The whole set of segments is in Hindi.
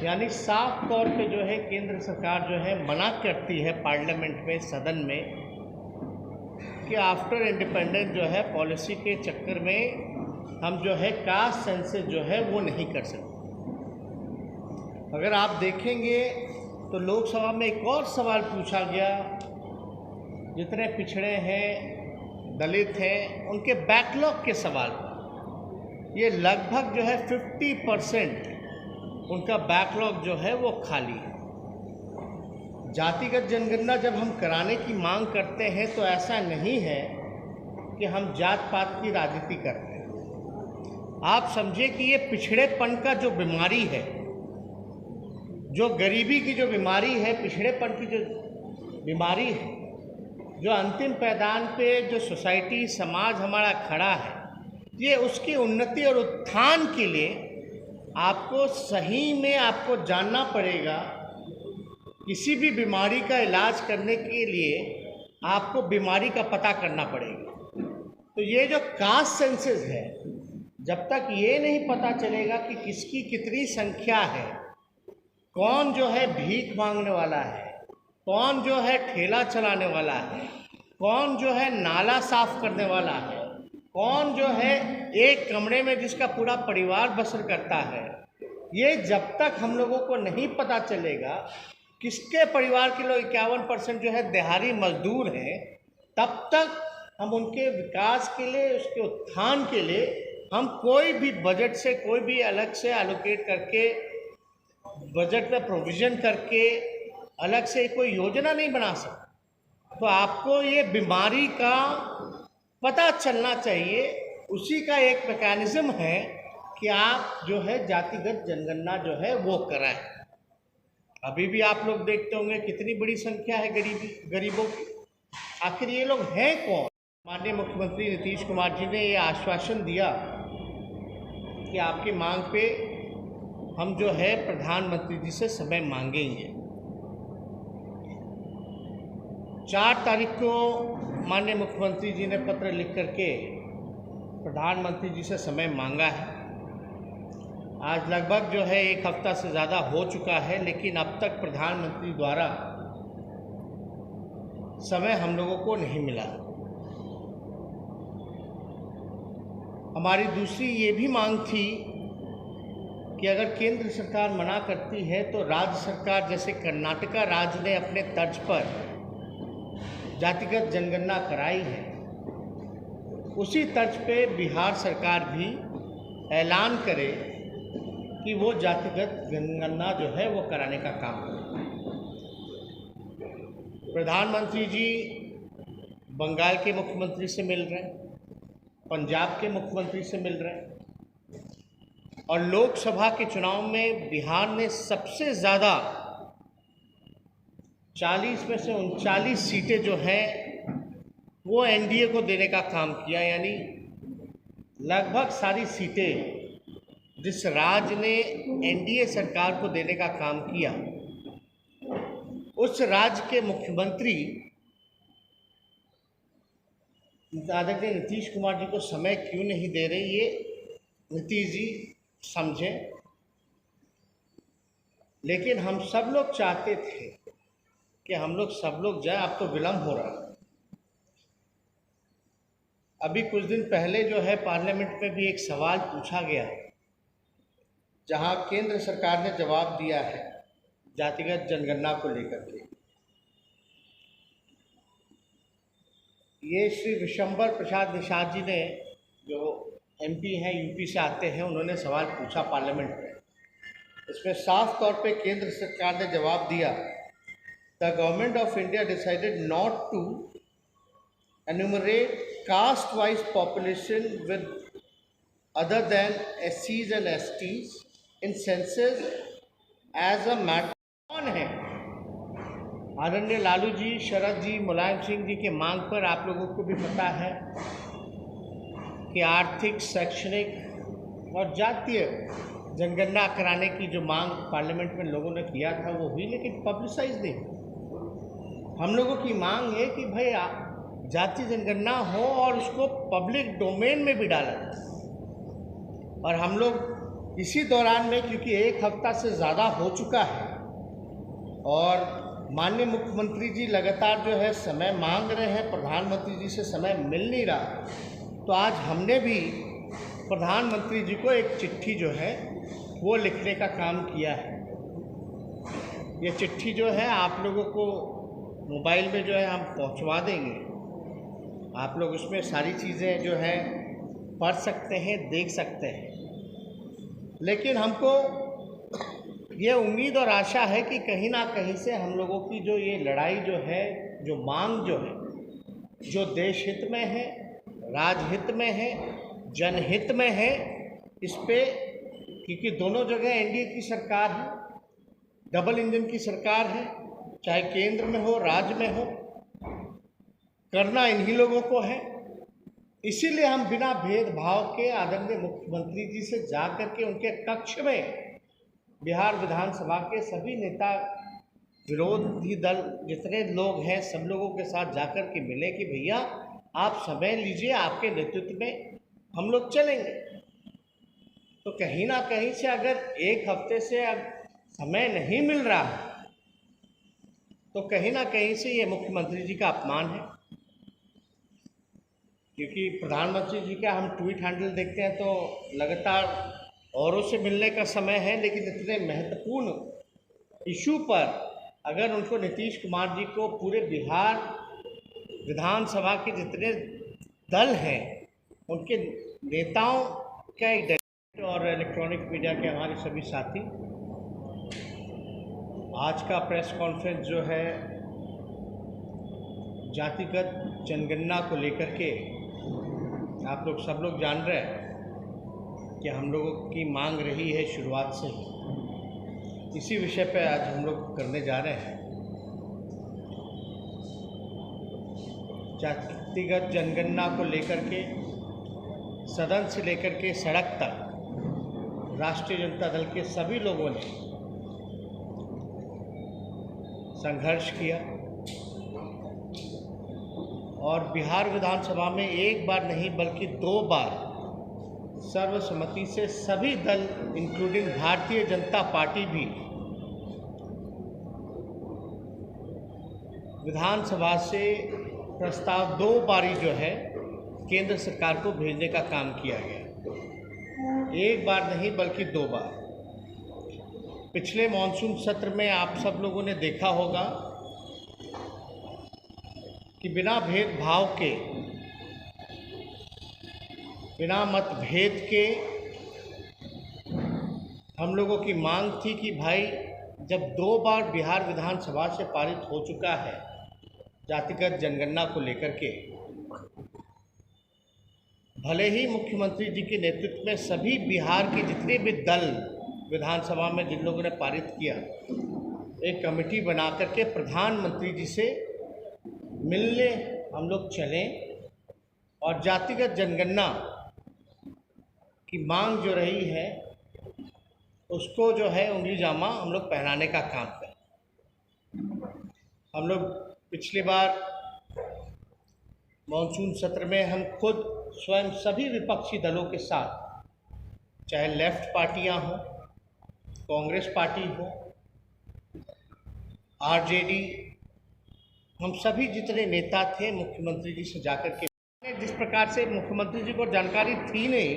यानी साफ तौर पे जो है केंद्र सरकार जो है मना करती है पार्लियामेंट में, सदन में, कि आफ्टर इंडिपेंडेंस जो है पॉलिसी के चक्कर में हम जो है कास्ट सेंसस जो है वो नहीं कर सकते। अगर आप देखेंगे तो लोकसभा में एक और सवाल पूछा गया, जितने पिछड़े हैं, दलित हैं, उनके बैकलॉग के सवाल पर। ये लगभग जो है 50% उनका बैकलॉग जो है वो खाली है। जातिगत जनगणना जब हम कराने की मांग करते हैं तो ऐसा नहीं है कि हम जात पात की राजनीति करते हैं। आप समझिए कि ये पिछड़ेपन का जो बीमारी है, जो गरीबी की जो बीमारी है, पिछड़ेपन की जो बीमारी है, जो अंतिम पैदान पे जो सोसाइटी समाज हमारा खड़ा है, ये उसकी उन्नति और उत्थान के लिए आपको सही में आपको जानना पड़ेगा। किसी भी बीमारी का इलाज करने के लिए आपको बीमारी का पता करना पड़ेगा। तो ये जो कास्ट सेंसस है, जब तक ये नहीं पता चलेगा कि किसकी कितनी संख्या है, कौन जो है भीख मांगने वाला है, कौन जो है ठेला चलाने वाला है, कौन जो है नाला साफ करने वाला है, कौन जो है एक कमरे में जिसका पूरा परिवार बसर करता है, ये जब तक हम लोगों को नहीं पता चलेगा किसके परिवार के लोग 51% जो है दिहाड़ी मजदूर हैं, तब तक हम उनके विकास के लिए, उसके उत्थान के लिए हम कोई भी बजट से, कोई भी अलग से एलोकेट करके, बजट में प्रोविज़न करके अलग से कोई योजना नहीं बना सकते। तो आपको ये बीमारी का पता चलना चाहिए। उसी का एक मैकेनिज़्म है कि आप जो है जातिगत जनगणना जो है वो कराएं। अभी भी आप लोग देखते होंगे कितनी बड़ी संख्या है गरीबों की। आखिर ये लोग हैं कौन? माननीय मुख्यमंत्री नीतीश कुमार जी ने ये आश्वासन दिया कि आपकी मांग पे हम जो है प्रधानमंत्री जी से समय मांगेंगे। 4 तारीख को माननीय मुख्यमंत्री जी ने पत्र लिख करके प्रधानमंत्री जी से समय मांगा है। आज लगभग जो है 1 हफ्ता से ज़्यादा हो चुका है, लेकिन अब तक प्रधानमंत्री द्वारा समय हम लोगों को नहीं मिला। हमारी दूसरी ये भी मांग थी कि अगर केंद्र सरकार मना करती है तो राज्य सरकार, जैसे कर्नाटका राज्य ने अपने तर्ज पर जातिगत जनगणना कराई है, उसी तर्ज पे बिहार सरकार भी ऐलान करे कि वो जातिगत जनगणना जो है वो कराने का काम करे। प्रधानमंत्री जी बंगाल के मुख्यमंत्री से मिल रहे हैं, पंजाब के मुख्यमंत्री से मिल रहे हैं, और लोकसभा के चुनाव में बिहार ने सबसे ज़्यादा 40 में से 39 सीटें जो हैं वो एनडीए को देने का काम किया। यानी लगभग सारी सीटें जिस राज्य ने एनडीए सरकार को देने का काम किया, उस राज्य के मुख्यमंत्री आदरणीय नीतीश कुमार जी को समय क्यों नहीं दे रहे, ये नीतीश जी समझें। लेकिन हम सब लोग चाहते थे कि हम लोग सब लोग जाए। अब तो विलम्ब हो रहा है। अभी कुछ दिन पहले जो है पार्लियामेंट में भी एक सवाल पूछा गया, जहां केंद्र सरकार ने जवाब दिया है जातिगत जनगणना को लेकर के। ये श्री विशंबर प्रसाद निषाद जी ने, जो एमपी हैं, यूपी से आते हैं, उन्होंने सवाल पूछा पार्लियामेंट में। इसमें साफ तौर पे केंद्र सरकार ने जवाब दिया, the government of India decided not to enumerate caste wise population with other than SCs and STs in census as a matter. कौन है? आदरणीय लालू जी, शरद जी, मुलायम सिंह जी के मांग पर आप लोगों को भी पता है कि आर्थिक, शैक्षणिक और जातीय जनगणना कराने की जो मांग पार्लियामेंट में लोगों ने किया था वो हुई, लेकिन पब्लिसाइज नहीं। हम लोगों की मांग है कि भाई जातीय जनगणना हो और उसको पब्लिक डोमेन में भी डाला जाए। और हम लोग इसी दौरान में, क्योंकि एक हफ्ता से ज़्यादा हो चुका है और माननीय मुख्यमंत्री जी लगातार जो है समय मांग रहे हैं, प्रधानमंत्री जी से समय मिल नहीं रहा, तो आज हमने भी प्रधानमंत्री जी को एक चिट्ठी जो है वो लिखने का काम किया है। ये चिट्ठी जो है आप लोगों को मोबाइल में जो है हम पहुंचवा देंगे। आप लोग उसमें सारी चीज़ें जो है पढ़ सकते हैं, देख सकते हैं। लेकिन हमको ये उम्मीद और आशा है कि कहीं ना कहीं से हम लोगों की जो ये लड़ाई जो है, जो मांग जो है, जो देश हित में है, राजहित में है, जनहित में है, इस पे, क्योंकि दोनों जगह एनडीए की सरकार है, डबल इंजन की सरकार है, चाहे केंद्र में हो, राज्य में हो, करना इन्हीं लोगों को है। इसीलिए हम बिना भेदभाव के आदरणीय मुख्यमंत्री जी से जाकर के उनके कक्ष में बिहार विधानसभा के सभी नेता, विरोधी दल जितने लोग हैं, सब लोगों के साथ जाकर के मिले कि भैया आप समय लीजिए, आपके नेतृत्व में हम लोग चलेंगे। तो कहीं ना कहीं से अगर एक हफ्ते से अब समय नहीं मिल रहा है तो कहीं ना कहीं से ये मुख्यमंत्री जी का अपमान है, क्योंकि प्रधानमंत्री जी का हम ट्वीट हैंडल देखते हैं तो लगातार औरों से मिलने का समय है, लेकिन इतने महत्वपूर्ण इशू पर अगर उनको नीतीश कुमार जी को पूरे बिहार विधानसभा के जितने दल हैं उनके नेताओं का एक डायरेक्टर और इलेक्ट्रॉनिक मीडिया के हमारे सभी साथी, आज का प्रेस कॉन्फ्रेंस जो है जातिगत जनगणना को लेकर के, आप लोग सब लोग जान रहे हैं कि हम लोगों की मांग रही है शुरुआत से ही। इसी विषय पे आज हम लोग करने जा रहे हैं। जातिगत जनगणना को लेकर के सदन से लेकर के सड़क तक राष्ट्रीय जनता दल के सभी लोगों ने संघर्ष किया और बिहार विधानसभा में एक बार नहीं बल्कि 2 बार सर्वसम्मति से सभी दल इंक्लूडिंग भारतीय जनता पार्टी भी विधानसभा से प्रस्ताव 2 बारी जो है केंद्र सरकार को भेजने का काम किया गया। एक बार नहीं बल्कि 2 बार। पिछले मॉनसून सत्र में आप सब लोगों ने देखा होगा कि बिना भेदभाव के, बिना मतभेद के हम लोगों की मांग थी कि भाई जब 2 बार बिहार विधानसभा से पारित हो चुका है जातिगत जनगणना को लेकर के, भले ही मुख्यमंत्री जी के नेतृत्व में सभी बिहार के जितने भी दल विधानसभा में जिन लोगों ने पारित किया, एक कमेटी बना करके प्रधानमंत्री जी से मिलने हम लोग चलें और जातिगत जनगणना की मांग जो रही है उसको जो है उंगली जामा हम लोग पहनाने का काम करें। हम लोग पिछली बार मॉनसून सत्र में हम खुद स्वयं सभी विपक्षी दलों के साथ, चाहे लेफ्ट पार्टियां हों, कांग्रेस पार्टी हो, आरजेडी, हम सभी जितने नेता थे मुख्यमंत्री जी से जाकर के, जिस प्रकार से मुख्यमंत्री जी को जानकारी थी नहीं,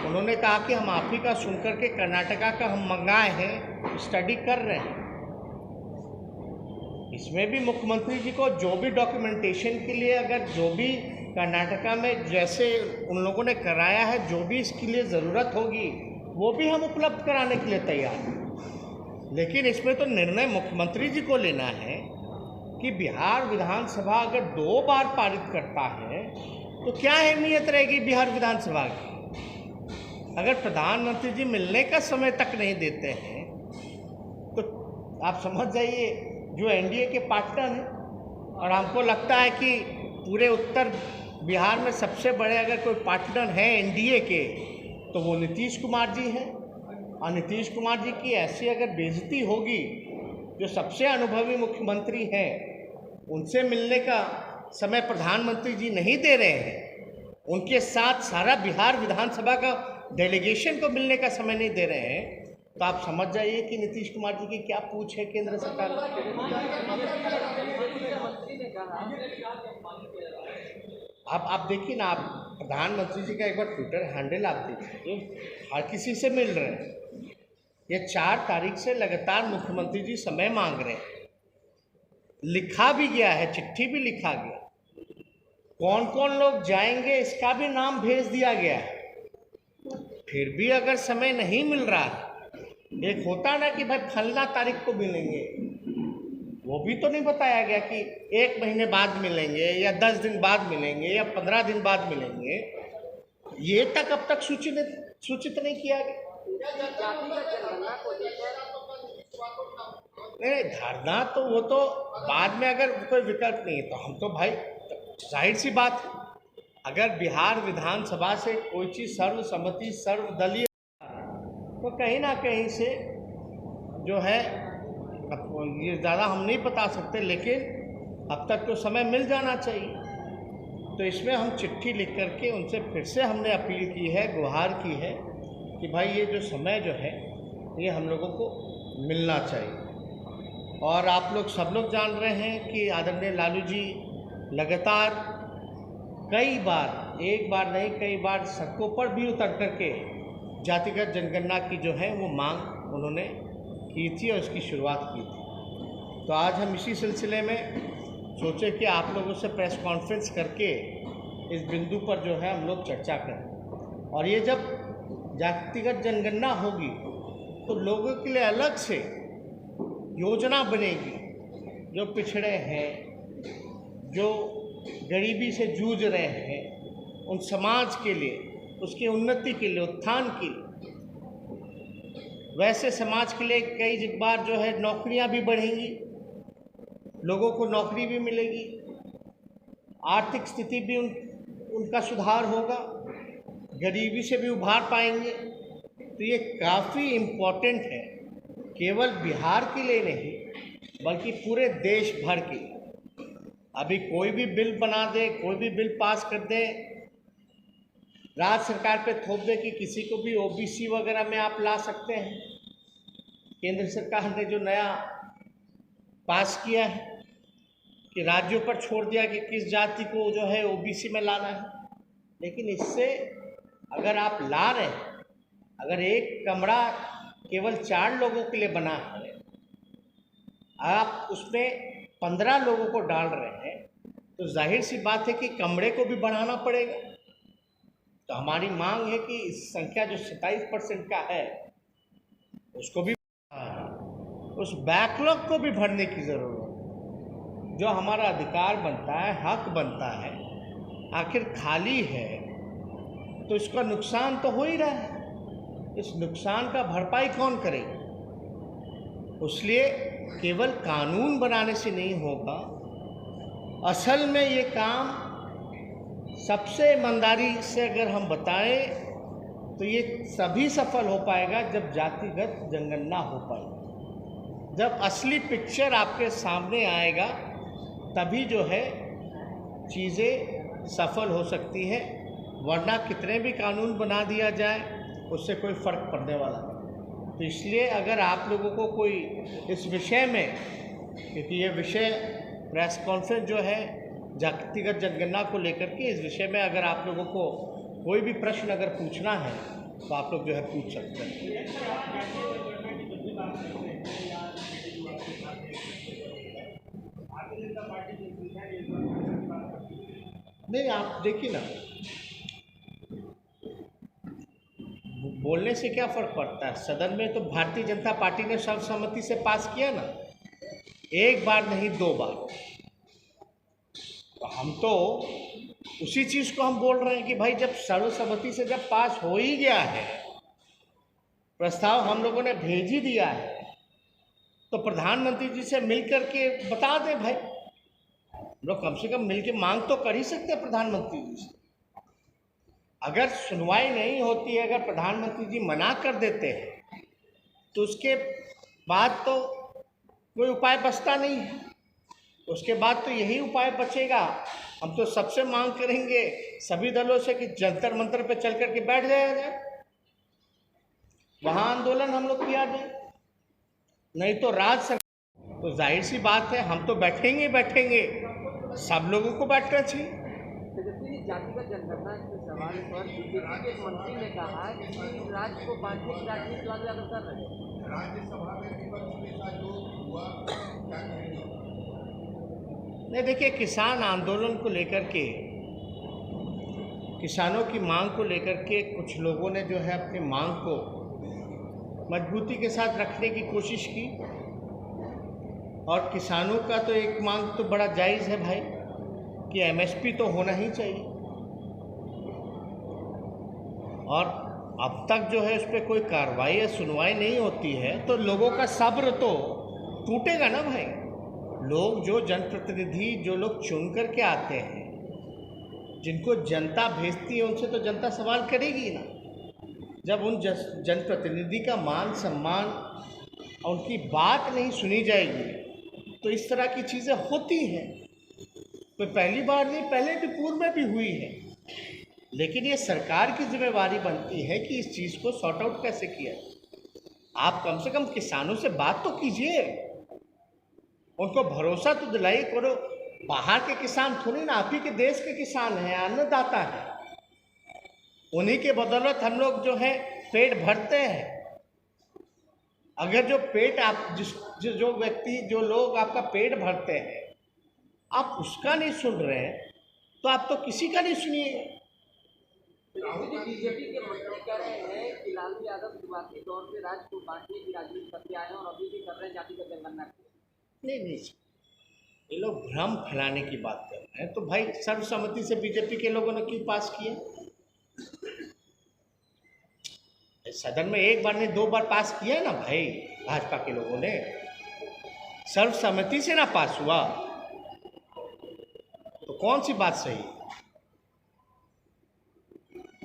उन्होंने कहा कि हम आप ही का सुनकर के कर्नाटका का हम मंगाए हैं, स्टडी कर रहे हैं। इसमें भी मुख्यमंत्री जी को जो भी डॉक्यूमेंटेशन के लिए, अगर जो भी कर्नाटका में जैसे उन लोगों ने कराया है, जो भी इसके लिए ज़रूरत होगी वो भी हम उपलब्ध कराने के लिए तैयार हैं। लेकिन इसमें तो निर्णय मुख्यमंत्री जी को लेना है कि बिहार विधानसभा अगर 2 बार पारित करता है तो क्या अहमियत रहेगी बिहार विधानसभा की। अगर प्रधानमंत्री जी मिलने का समय तक नहीं देते हैं तो आप समझ जाइए जो एनडीए के पार्टनर हैं, और हमको लगता है कि पूरे उत्तर बिहार में सबसे बड़े अगर कोई पार्टनर हैं एनडीए के तो वो नीतीश कुमार जी हैं। और नीतीश कुमार जी की ऐसी अगर बेइज्जती होगी, जो सबसे अनुभवी मुख्यमंत्री हैं उनसे मिलने का समय प्रधानमंत्री जी नहीं दे रहे हैं, उनके साथ सारा बिहार विधानसभा का डेलीगेशन को मिलने का समय नहीं दे रहे हैं, तो आप समझ जाइए कि नीतीश कुमार जी की क्या पूछ है केंद्र सरकार आप देखिए ना, आप प्रधानमंत्री जी का एक बार ट्विटर हैंडल आप देखिए, हर किसी से मिल रहे हैं। ये 4 तारीख से लगातार मुख्यमंत्री जी समय मांग रहे हैं, लिखा भी गया है, चिट्ठी भी लिखा गया, कौन कौन लोग जाएंगे इसका भी नाम भेज दिया गया है। फिर भी अगर समय नहीं मिल रहा है, एक होता ना कि भाई फलना तारीख को मिलेंगे, वो भी तो नहीं बताया गया कि 1 महीने बाद मिलेंगे या 10 दिन बाद मिलेंगे या 15 दिन बाद मिलेंगे, ये तक अब तक सूचित नहीं किया गया। नहीं, धरना तो वो तो बाद में, अगर कोई विकल्प नहीं है तो हम तो भाई, जाहिर सी बात, अगर बिहार विधानसभा से कोई चीज़ सर्वसम्मति सर्वदलीय, तो कहीं ना कहीं से जो है, ये ज़्यादा हम नहीं बता सकते, लेकिन अब तक तो समय मिल जाना चाहिए। तो इसमें हम चिट्ठी लिख करके उनसे फिर से हमने अपील की है, गुहार की है कि भाई ये जो समय जो है ये हम लोगों को मिलना चाहिए। और आप लोग सब लोग जान रहे हैं कि आदरणीय लालू जी लगातार कई बार, एक बार नहीं कई बार सड़कों पर भी उतर करके जातिगत जनगणना की जो है वो मांग उन्होंने की थी और उसकी शुरुआत की थी। तो आज हम इसी सिलसिले में सोचे कि आप लोगों से प्रेस कॉन्फ्रेंस करके इस बिंदु पर जो है हम लोग चर्चा करें। और ये जब जातिगत जनगणना होगी तो लोगों के लिए अलग से योजना बनेगी, जो पिछड़े हैं, जो गरीबी से जूझ रहे हैं, उन समाज के लिए, उसकी उन्नति के लिए, उत्थान के लिए। वैसे समाज के लिए कई बार जो है नौकरियां भी बढ़ेंगी, लोगों को नौकरी भी मिलेगी, आर्थिक स्थिति भी उनका सुधार होगा, गरीबी से भी उभार पाएंगे। तो ये काफ़ी इम्पोर्टेंट है, केवल बिहार के लिए नहीं बल्कि पूरे देश भर के लिए। अभी कोई भी बिल बना दे, कोई भी बिल पास कर दे, राज्य सरकार पे थोप दे कि किसी को भी ओबीसी वगैरह में आप ला सकते हैं। केंद्र सरकार ने जो नया पास किया है कि राज्यों पर छोड़ दिया कि किस जाति को जो है ओबीसी में लाना है, लेकिन इससे अगर आप ला रहे हैं, अगर एक कमरा केवल 4 लोगों के लिए बना है, आप उसमें 15 लोगों को डाल रहे हैं, तो जाहिर सी बात है कि कमरे को भी बढ़ाना पड़ेगा। तो हमारी मांग है कि इस संख्या जो 27% का है उसको भी, उस बैकलॉग को भी भरने की ज़रूरत है। जो हमारा अधिकार बनता है, हक बनता है, आखिर खाली है तो इसका नुकसान तो हो ही रहा है। इस नुकसान का भरपाई कौन करेगा? इसलिए केवल कानून बनाने से नहीं होगा, असल में ये काम सबसे ईमानदारी से अगर हम बताएं तो ये सभी सफल हो पाएगा जब जातिगत जनगणना हो पाएगी। जब असली पिक्चर आपके सामने आएगा तभी जो है चीज़ें सफल हो सकती है, वरना कितने भी कानून बना दिया जाए उससे कोई फ़र्क पड़ने वाला नहीं। तो इसलिए अगर आप लोगों को कोई इस विषय में, क्योंकि ये विषय प्रेस कॉन्फ्रेंस जो है जातिगत जनगणना को लेकर के, इस विषय में अगर आप लोगों को कोई भी प्रश्न अगर पूछना है तो आप लोग जो है पूछ सकते हैं। नहीं, आप देखिए ना, बोलने से क्या फ़र्क पड़ता है? सदन में तो भारतीय जनता पार्टी ने सर्वसम्मति से पास किया ना, एक बार नहीं 2 बार। तो हम तो उसी चीज़ को हम बोल रहे हैं कि भाई जब सर्वसम्मति से जब पास हो ही गया है, प्रस्ताव हम लोगों ने भेज ही दिया है, तो प्रधानमंत्री जी से मिल करके बता दें भाई, हम लोग कम से कम मिल के मांग तो कर ही सकते हैं प्रधानमंत्री जी से। अगर सुनवाई नहीं होती है, अगर प्रधानमंत्री जी मना कर देते हैं, तो उसके बाद तो कोई उपाय बचता नहीं है। उसके बाद तो यही उपाय बचेगा, हम तो सबसे मांग करेंगे सभी दलों से कि जंतर मंतर पे चल कर के बैठ जाया जाए। वहाँ आंदोलन हम लोग किया जाए, नहीं तो राज्य सरकार, तो जाहिर सी बात है हम तो बैठेंगे बैठेंगे, सब लोगों को बैठना चाहिए। जातिगत जनगणना के सवाल पर बीजेपी के मंत्री ने कहा कि राज्य को बांटने की राजनीति ज्यादा कर रहे हैं। राज्यसभा में विपक्ष के साथ जो हुआ नहीं, देखिए, किसान आंदोलन को लेकर के, किसानों की मांग को लेकर के कुछ लोगों ने जो है अपनी मांग को मजबूती के साथ रखने की कोशिश की, और किसानों का तो एक मांग तो बड़ा जायज़ है भाई कि एमएसपी तो होना ही चाहिए, और अब तक जो है उस पर कोई कार्रवाई या सुनवाई नहीं होती है, तो लोगों का सब्र तो टूटेगा ना भाई। लोग जो जनप्रतिनिधि, जो लोग चुन करके आते हैं, जिनको जनता भेजती है, उनसे तो जनता सवाल करेगी ना। जब उन जनप्रतिनिधि का मान सम्मान और उनकी बात नहीं सुनी जाएगी तो इस तरह की चीज़ें होती हैं। तो पहली बार नहीं, पहले भी पूर्व में भी हुई है, लेकिन ये सरकार की जिम्मेवारी बनती है कि इस चीज़ को सॉर्ट आउट कैसे किया। आप कम से कम किसानों से बात तो कीजिए, उनको भरोसा तो दिलाई करो। बाहर के किसान थोड़ी ना, आप ही के देश के किसान हैं, अन्नदाता है, उन्हीं के बदौलत हम लोग जो है पेट भरते हैं। अगर जो पेट आप जो व्यक्ति, जो लोग आपका पेट भरते हैं, आप उसका नहीं सुन रहे हैं, तो आप तो किसी का नहीं सुनिएगा। बीजेपी के मंत्री कह रहे हैं कि लालू यादव शुरुआती दौर से राज्य को बांटने की राजनीति करते आए हैं और अभी भी कर रहे हैं जातिगत जनगणना। नहीं, ये लोग भ्रम फैलाने की बात कर रहे हैं। तो भाई सर्वसम्मति से बीजेपी के लोगों ने क्यों पास किया? सदन में एक बार नहीं 2 बार पास किया ना भाई, भाजपा के लोगों ने। सर्वसम्मति से ना पास हुआ तो कौन सी बात सही?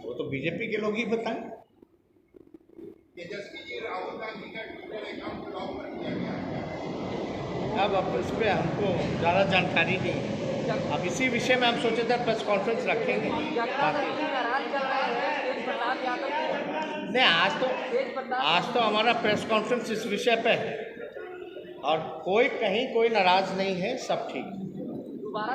वो तो बीजेपी के लोग ही बताएं। अब इस पर हमको ज़्यादा जानकारी नहीं है। अब इसी विषय में हम सोचे थे प्रेस कॉन्फ्रेंस रखेंगे। नहीं, आज तो हमारा प्रेस कॉन्फ्रेंस इस विषय पे है, और कोई कहीं कोई नाराज नहीं है, सब ठीक। दोबारा